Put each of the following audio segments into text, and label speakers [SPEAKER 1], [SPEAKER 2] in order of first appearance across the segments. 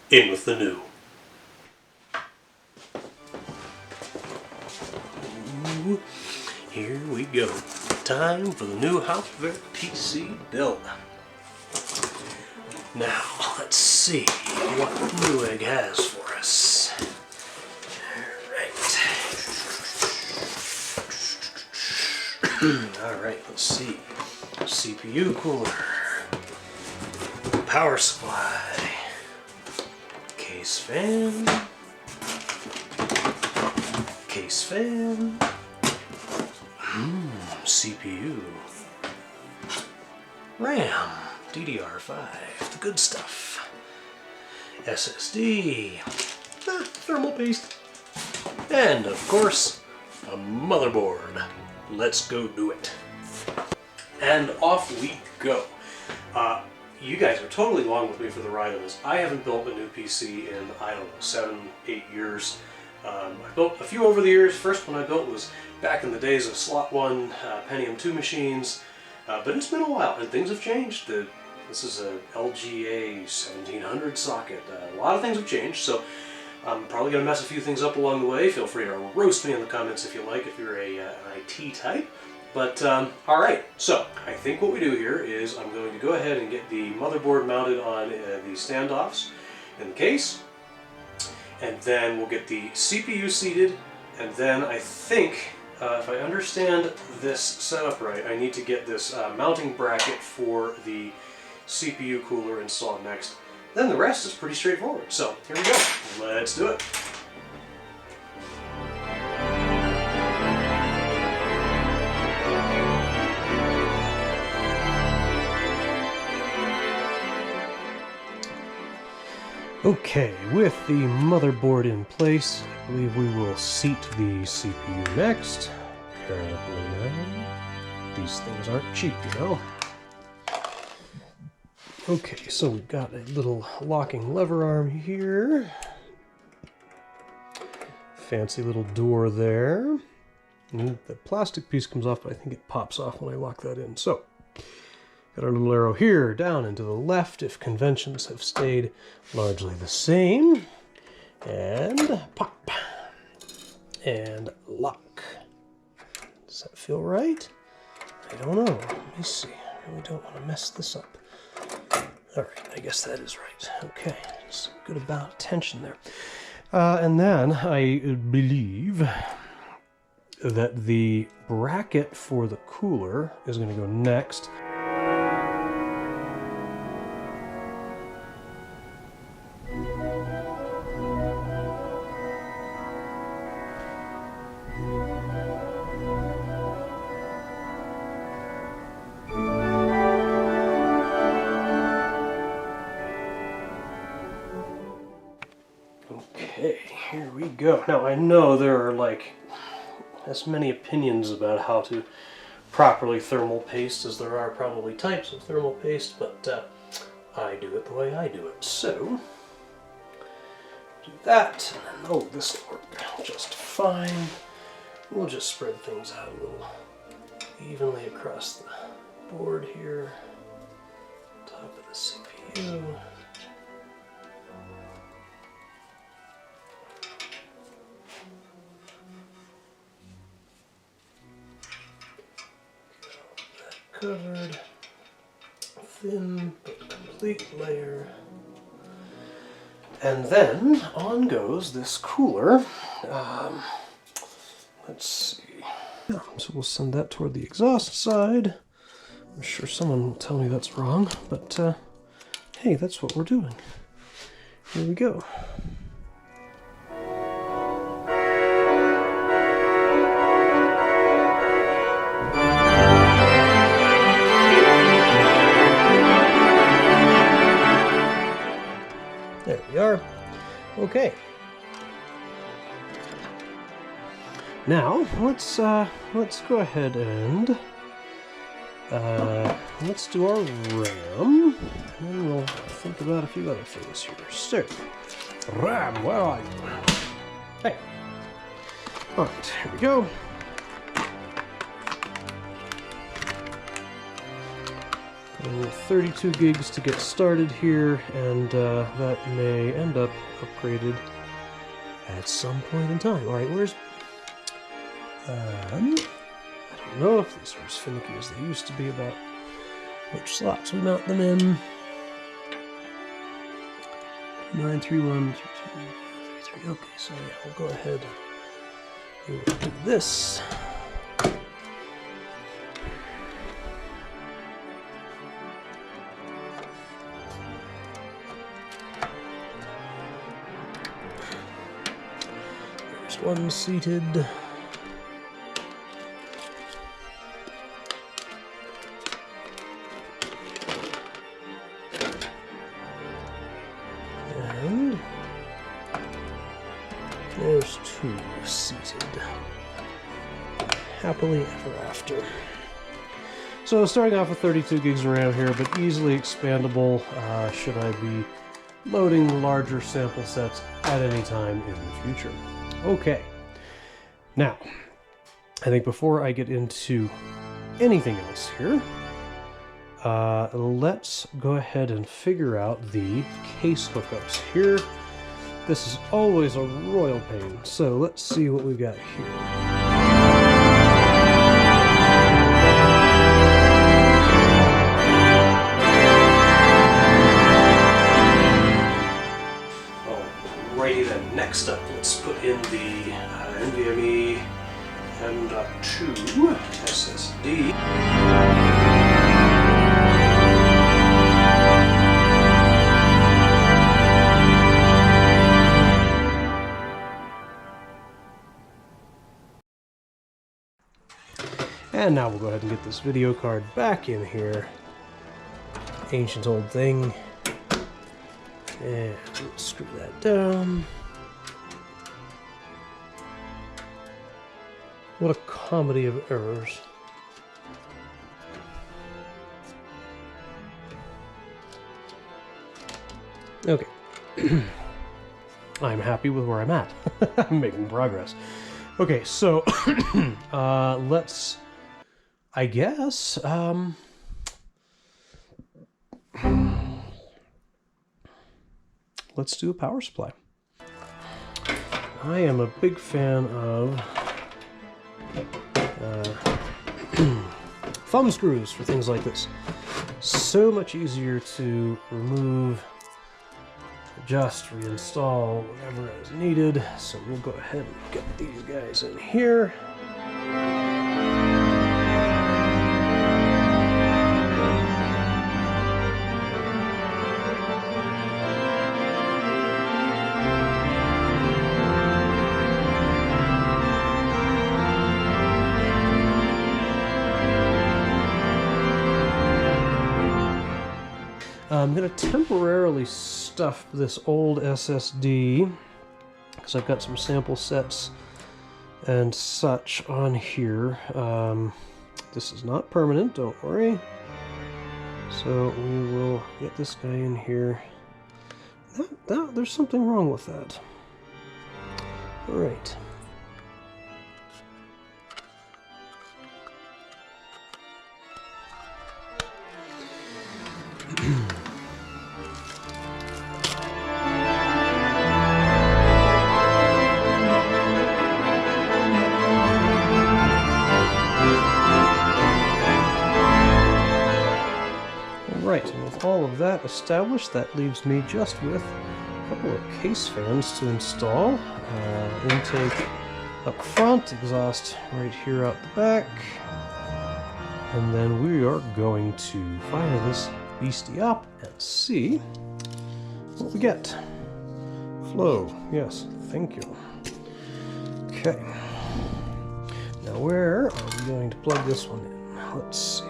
[SPEAKER 1] In with the new. Ooh, here we go. Time for the new Hauptwerk PC build. Now, let's see what Newegg has for us. Alright, let's see. CPU cooler. Power supply. Case fan. Case fan. CPU. RAM. DDR5. The good stuff. SSD. Thermal paste. And, of course, a motherboard. Let's go do it. And off we go. You guys are totally along with me for the ride on this. I haven't built a new PC in, I don't know, 7, 8 years. I built a few over the years. First one I built was back in the days of Slot 1 Pentium 2 machines. But it's been a while and things have changed. This is a LGA 1700 socket. A lot of things have changed, so I'm probably going to mess a few things up along the way. Feel free to roast me in the comments if you like, if you're an IT type. But, alright, so I think what we do here is I'm going to go ahead and get the motherboard mounted on the standoffs in the case. And then we'll get the CPU seated. And then I think, if I understand this setup right, I need to get this mounting bracket for the CPU cooler installed next. Then the rest is pretty straightforward. So, here we go. Let's do it. Okay, with the motherboard in place, I believe we will seat the CPU next. Carefully now. These things aren't cheap, you know. Okay, so we've got a little locking lever arm here. Fancy little door there. And the plastic piece comes off, but I think it pops off when I lock that in. So, got our little arrow here, down and to the left, if conventions have stayed largely the same. And pop. And lock. Does that feel right? I don't know. Let me see. I really don't want to mess this up. Alright, I guess that is right. Okay, it's a good amount of tension there. And then I believe that the bracket for the cooler is going to go next. Okay, here we go. Now I know there are like as many opinions about how to properly thermal paste as there are probably types of thermal paste, but I do it the way I do it. So, do that, and then, oh, this will work just fine. We'll just spread things out a little evenly across the board here, top of the CPU. Covered, thin but complete layer. And then on goes this cooler. Let's see. So we'll send that toward the exhaust side. I'm sure someone will tell me that's wrong, but hey, that's what we're doing. Here we go. There we are. Okay. Now let's go ahead and let's do our RAM, and then we'll think about a few other things here. So, RAM, where are you? Hey. All right, here we go. 32 gigs to get started here, and that may end up upgraded at some point in time. Alright, where's... I don't know if these are as finicky as they used to be about which slots we mount them in. 931, 32, okay, so yeah, we'll go ahead and we'll do this. There's one seated. And there's two seated. Happily ever after. So starting off with 32 gigs of RAM here, but easily expandable should I be loading larger sample sets at any time in the future. Okay, now I think before I get into anything else here, let's go ahead and figure out the case hookups here. This is always a royal pain, so let's see what we've got here. Next up, let's put in the NVMe M.2 SSD. And now we'll go ahead and get this video card back in here. Ancient old thing. And let's screw that down. What a comedy of errors. Okay. I'm happy with where I'm at. I'm making progress. Okay, so let's, I guess, let's do a power supply. I am a big fan of thumb screws for things like this. So much easier to remove, adjust, reinstall, whatever is needed. So we'll go ahead and get these guys in here. I'm going to temporarily stuff this old SSD because I've got some sample sets and such on here. This is not permanent, don't worry. So we will get this guy in here. There's something wrong with that. All right. Right, and with all of that established, that leaves me just with a couple of case fans to install. Intake up front, exhaust right here out the back. And then we are going to fire this beastie up and see what we get. Flow, yes, thank you. Okay. Now where are we going to plug this one in? Let's see.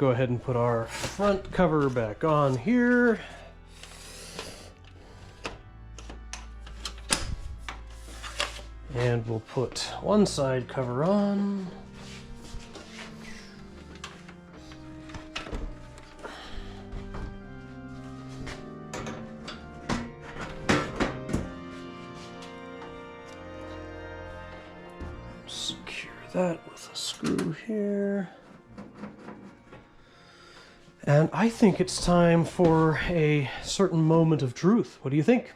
[SPEAKER 1] go ahead and put our front cover back on here. And we'll put one side cover on. Secure that with a screw here. And I think it's time for a certain moment of truth. What do you think?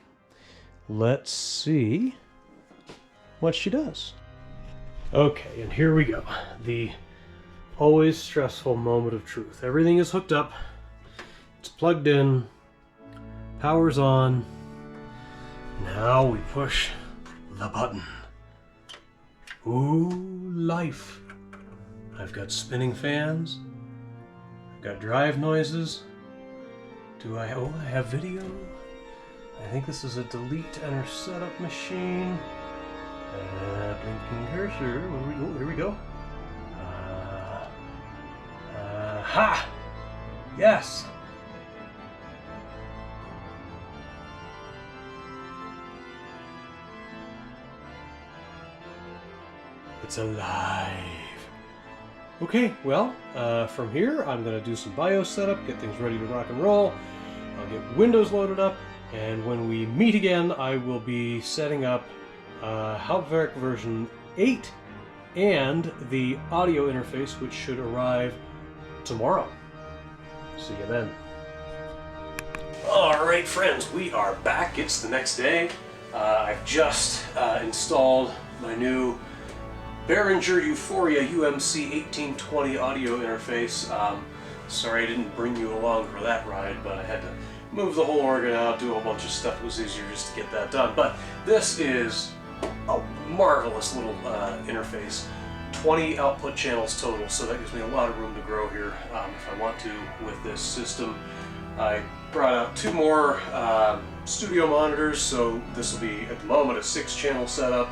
[SPEAKER 1] Let's see what she does. Okay, and here we go. The always stressful moment of truth. Everything is hooked up. It's plugged in. Power's on. Now we push the button. Ooh, life. I've got spinning fans. I've got drive noises. Oh, I have video. I think this is a delete enter setup machine. Blinking cursor. Here we go. Ha! Yes! It's alive. Okay, well, from here I'm going to do some BIOS setup, get things ready to rock and roll. I'll get Windows loaded up, and when we meet again, I will be setting up Hauptwerk version 8 and the audio interface, which should arrive tomorrow. See you then. Alright friends, we are back. It's the next day. I've just installed my new Behringer Euphoria UMC 1820 audio interface. Sorry I didn't bring you along for that ride, but I had to move the whole organ out, do a whole bunch of stuff. It was easier just to get that done. But this is a marvelous little interface. 20 output channels total, so that gives me a lot of room to grow here if I want to with this system. I brought out 2 more studio monitors, so this will be at the moment a 6-channel setup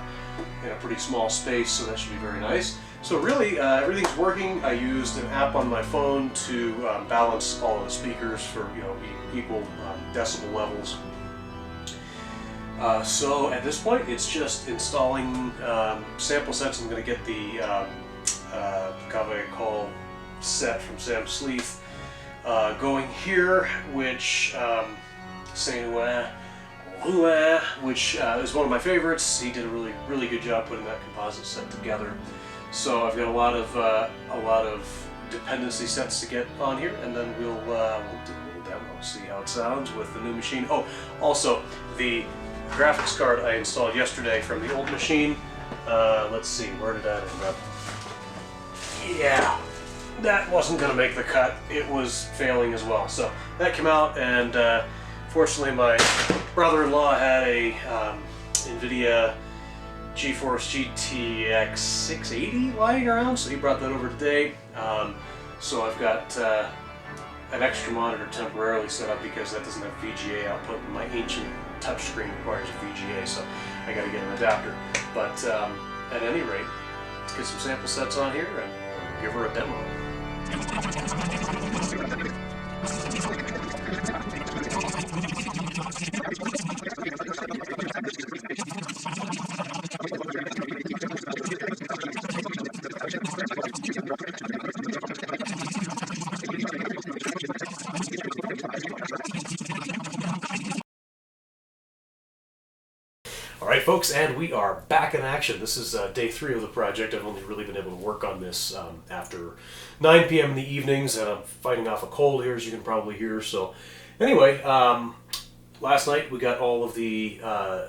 [SPEAKER 1] in a pretty small space, so that should be very nice. So really everything's working. I used an app on my phone to balance all of the speakers for equal decibel levels. So at this point it's just installing sample sets. I'm going to get the Hauptwerk call set from Sam Sleeth going here, which which is one of my favorites. He did a really good job putting that composite set together. So I've got a lot of dependency sets to get on here, and then we'll do a little demo, see how it sounds with the new machine. Oh, also the graphics card I installed yesterday from the old machine. Let's see, where did that end up? Yeah, that wasn't going to make the cut. It was failing as well. So that came out, and fortunately my brother-in-law had a NVIDIA GeForce GTX 680 lying around, so he brought that over today. So I've got an extra monitor temporarily set up because that doesn't have VGA output, and my ancient touchscreen requires a VGA, so I got to get an adapter. But at any rate, let's get some sample sets on here and give her a demo. Alright folks, and we are back in action. This is day 3 of the project. I've only really been able to work on this after 9 p.m. in the evenings, and I'm fighting off a cold here, as you can probably hear. So anyway, last night we got all of the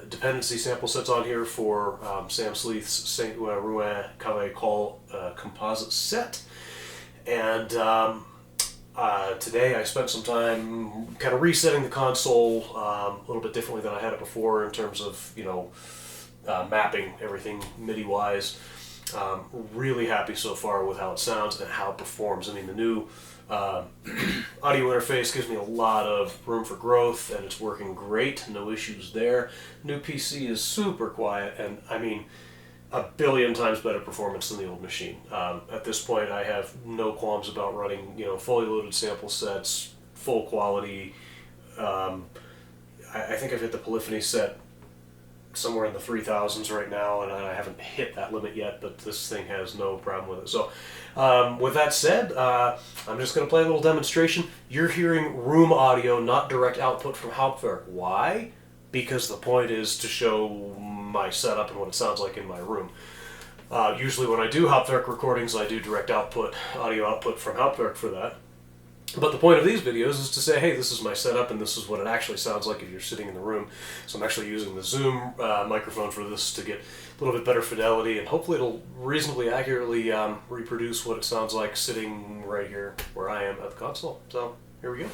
[SPEAKER 1] dependency sample sets on here for Sam Sleeth's Saint Rouen Cavet Call composite set. And today I spent some time kind of resetting the console a little bit differently than I had it before in terms of, mapping everything MIDI-wise. Really happy so far with how it sounds and how it performs. I mean, the new audio interface gives me a lot of room for growth, and it's working great. No issues there. New PC is super quiet, and I mean, a billion times better performance than the old machine. At this point, I have no qualms about running, fully loaded sample sets, full quality. I think I've hit the polyphony set somewhere in the 3000s right now, and I haven't hit that limit yet, but this thing has no problem with it. So with that said, I'm just going to play a little demonstration. You're hearing room audio, not direct output from Hauptwerk. Why? Because the point is to show my setup and what it sounds like in my room. Usually when I do Hauptwerk recordings, I do direct output, audio output from Hauptwerk for that. But the point of these videos is to say, hey, this is my setup and this is what it actually sounds like if you're sitting in the room. So I'm actually using the Zoom microphone for this to get a little bit better fidelity, and hopefully it'll reasonably accurately reproduce what it sounds like sitting right here where I am at the console. So here we go.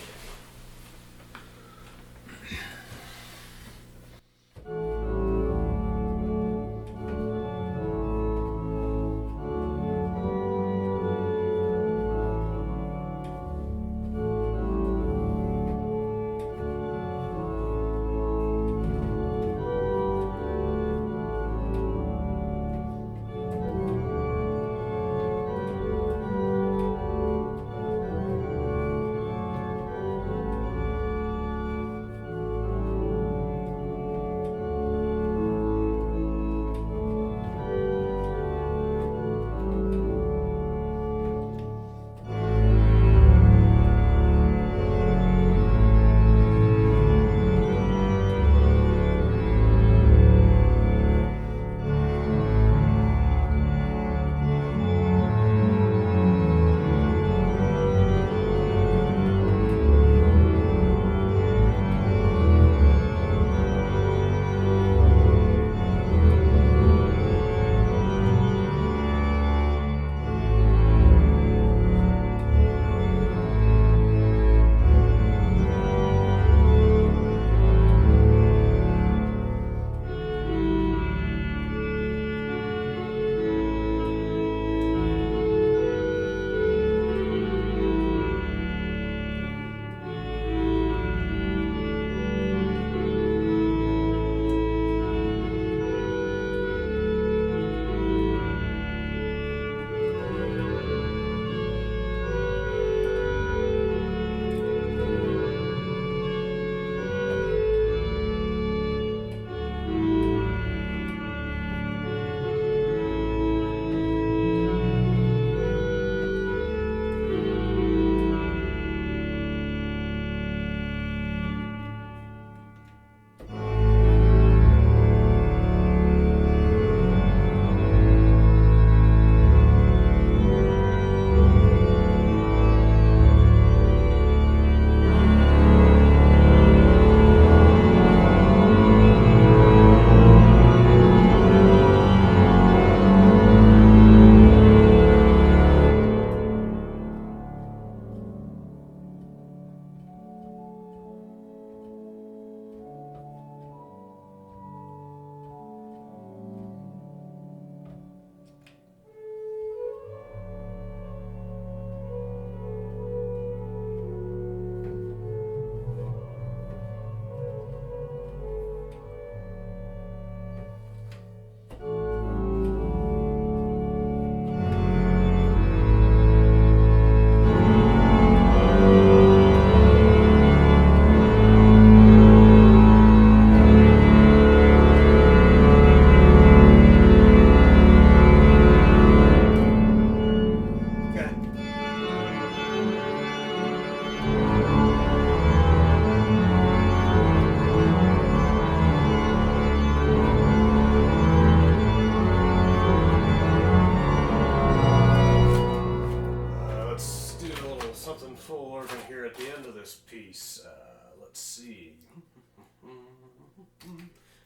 [SPEAKER 1] Let's see.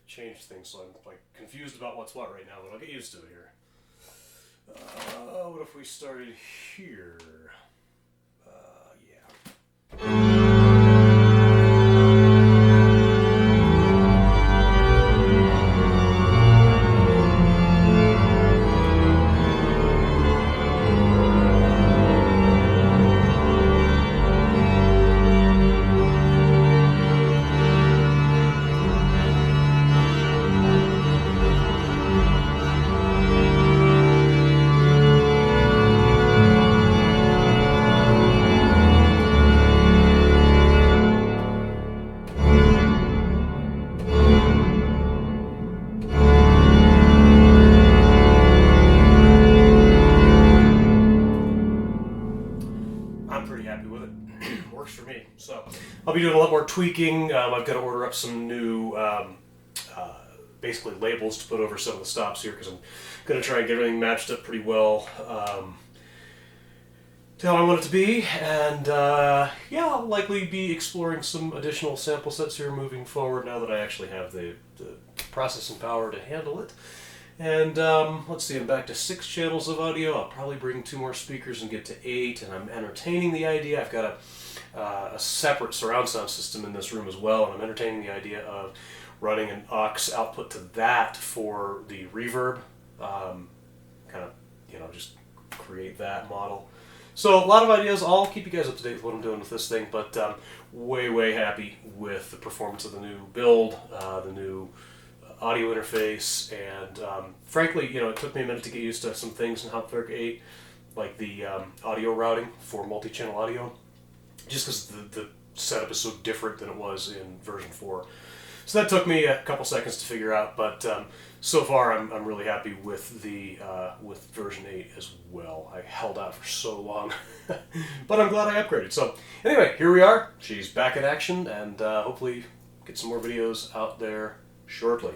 [SPEAKER 1] Change things so I'm like confused about what's what right now, but I'll get used to it here. What if we started here? Yeah. be doing a lot more tweaking. I've got to order up some new basically labels to put over some of the stops here because I'm going to try and get everything matched up pretty well to how I want it to be. And yeah, I'll likely be exploring some additional sample sets here moving forward now that I actually have the processing power to handle it. And let's see, I'm back to 6 channels of audio. I'll probably bring 2 more speakers and get to 8, and I'm entertaining the idea. I've got a separate surround sound system in this room as well, and I'm entertaining the idea of running an aux output to that for the reverb. Kind of, you know, just create that model. So a lot of ideas. I'll keep you guys up to date with what I'm doing with this thing, but way happy with the performance of the new build, the new audio interface, and frankly, you know, it took me a minute to get used to some things in Hauptwerk 8, like the audio routing for multi-channel audio, just because the setup is so different than it was in version 4. So that took me a couple seconds to figure out, but so far I'm really happy with the with version 8 as well. I held out for so long, but I'm glad I upgraded. So anyway, here we are. She's back in action, and hopefully get some more videos out there shortly.